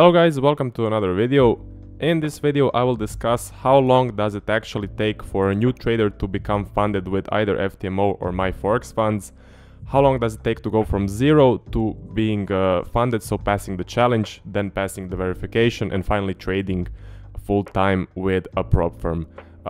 Hello guys, welcome to another video. In this video I will discuss how long does it actually take for a new trader to become funded with either FTMO or MyForexFunds. How long does it take to go from zero to being funded, so passing the challenge, then passing the verification, and finally trading full-time with a prop firm.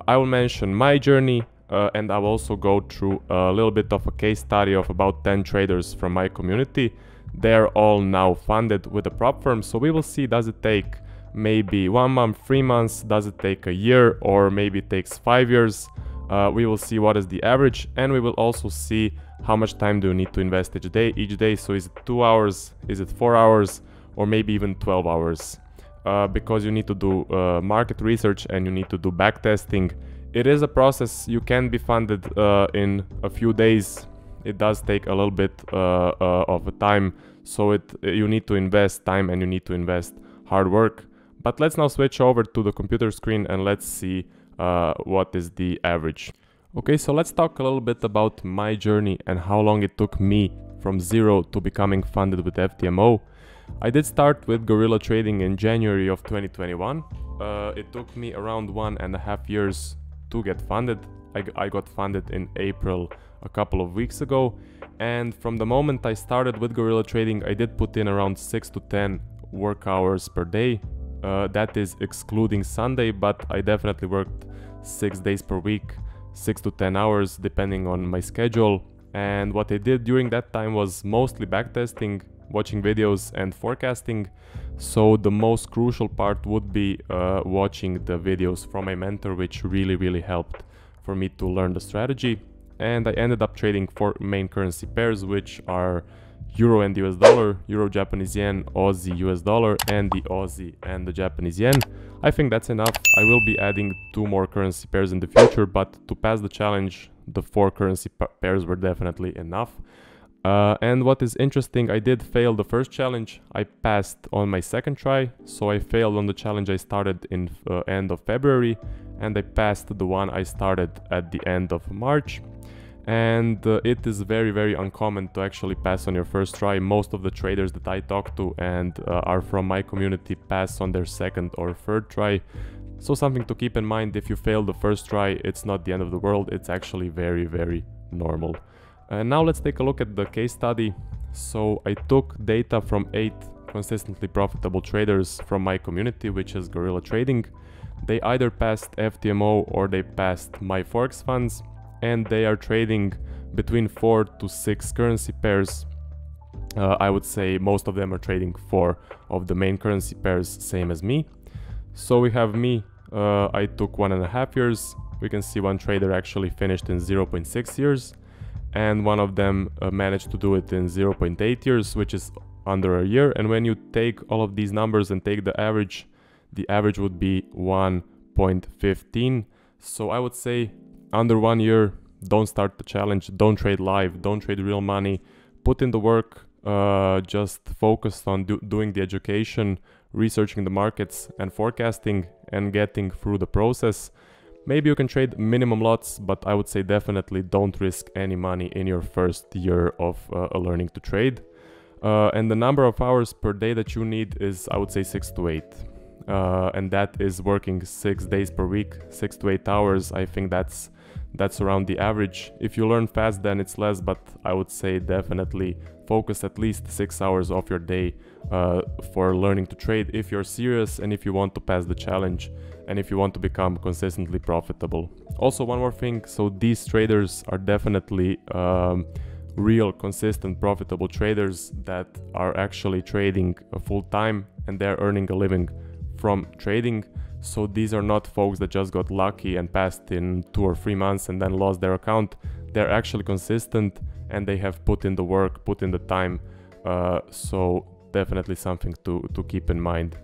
I will mention my journey and I will also go through a little bit of a case study of about 10 traders from my community. They're all now funded with a prop firm, so we will see, does it take maybe 1 month, 3 months, does it take a year, or maybe it takes 5 years. We will see what is the average, and we will also see how much time do you need to invest each day. So is it 2 hours, is it 4 hours, or maybe even 12 hours, because you need to do market research and you need to do backtesting. It is a process. You can be funded in a few days. It does take a little bit of a time, so you need to invest time and you need to invest hard work. But let's now switch over to the computer screen and let's see what is the average. Okay, so let's talk a little bit about my journey and how long it took me from zero to becoming funded with FTMO. I did start with guerrilla trading in January of 2021. It took me around 1.5 years to get funded. I got funded in April a couple of weeks ago, and from the moment I started with guerrilla trading, I did put in around 6 to 10 work hours per day. That is excluding Sunday, but I definitely worked 6 days per week, 6 to 10 hours depending on my schedule. And what I did during that time was mostly backtesting, watching videos and forecasting. So the most crucial part would be watching the videos from my mentor, which really helped for me to learn the strategy. And I ended up trading 4 main currency pairs, which are Euro and US dollar, Euro Japanese yen, Aussie US dollar, and the Aussie and the Japanese yen. I think that's enough. I will be adding 2 more currency pairs in the future, but to pass the challenge, the 4 currency pairs were definitely enough. And what is interesting, I did fail the first challenge. I passed on my second try, so I failed on the challenge I started in end of February, and I passed the one I started at the end of March. And it is very uncommon to actually pass on your first try. Most of the traders that I talk to and are from my community pass on their second or third try. So something to keep in mind: if you fail the first try, it's not the end of the world. It's actually very normal. Now let's take a look at the case study. So I took data from 8 consistently profitable traders from my community, which is guerrilla trading. They either passed FTMO or they passed MyForexFunds, and they are trading between 4 to 6 currency pairs. I would say most of them are trading 4 of the main currency pairs, same as me. So we have me, I took 1.5 years. We can see one trader actually finished in 0.6 years, and one of them managed to do it in 0.8 years, which is under a year. And when you take all of these numbers and take the average would be 1.15. So I would say under 1 year, don't start the challenge, don't trade live, don't trade real money, put in the work, just focus on doing the education, researching the markets and forecasting and getting through the process. Maybe you can trade minimum lots, but I would say definitely don't risk any money in your first year of learning to trade. And the number of hours per day that you need is, I would say, 6 to 8. And that is working 6 days per week, 6 to 8 hours. I think that's around the average. If you learn fast, then it's less, but I would say definitely focus at least 6 hours of your day for learning to trade if you're serious and if you want to pass the challenge and if you want to become consistently profitable. Also, one more thing, so these traders are definitely real, consistent, profitable traders that are actually trading full time and they're earning a living from trading. So these are not folks that just got lucky and passed in 2 or 3 months and then lost their account. They're actually consistent and they have put in the work, put in the time. So definitely something to keep in mind.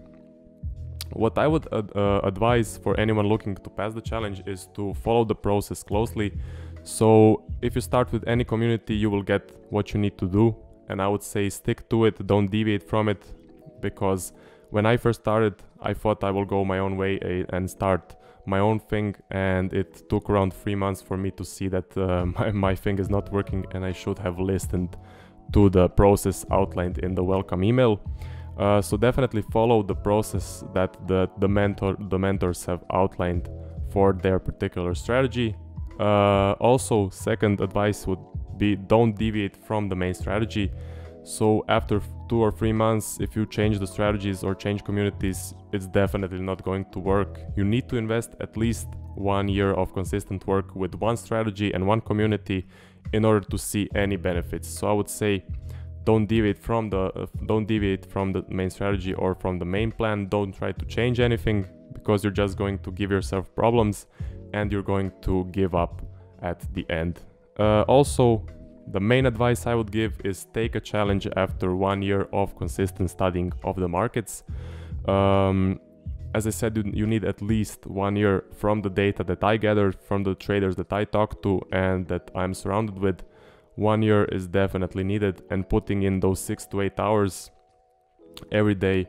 What I would advise for anyone looking to pass the challenge is to follow the process closely. So if you start with any community, you will get what you need to do. And I would say stick to it, don't deviate from it, because when I first started, I thought I will go my own way and start my own thing, and it took around 3 months for me to see that my thing is not working and I should have listened to the process outlined in the welcome email. So definitely follow the process that the mentors have outlined for their particular strategy. Also, second advice would be don't deviate from the main strategy. So after 2 or 3 months, if you change the strategies or change communities, it's definitely not going to work. You need to invest at least 1 year of consistent work with one strategy and one community in order to see any benefits. So I would say don't deviate from the main strategy or from the main plan. Don't try to change anything, because you're just going to give yourself problems and you're going to give up at the end. Also, the main advice I would give is take a challenge after 1 year of consistent studying of the markets. As I said, you need at least 1 year from the data that I gathered, from the traders that I talked to and that I'm surrounded with. 1 year is definitely needed, and putting in those 6 to 8 hours every day,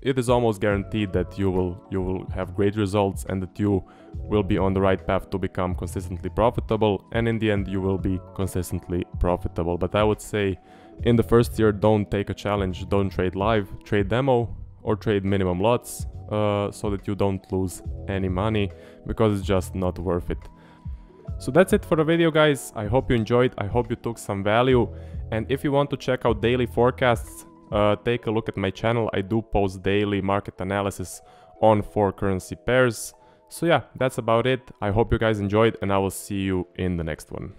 it is almost guaranteed that you will have great results and that you will be on the right path to become consistently profitable, and in the end you will be consistently profitable. But I would say in the first year, don't take a challenge, don't trade live, trade demo or trade minimum lots, so that you don't lose any money, because it's just not worth it. So that's it for the video, guys. I hope you enjoyed, I hope you took some value, and if you want to check out daily forecasts, take a look at my channel. I do post daily market analysis on 4 currency pairs. So yeah, that's about it. I hope you guys enjoyed, and I will see you in the next one.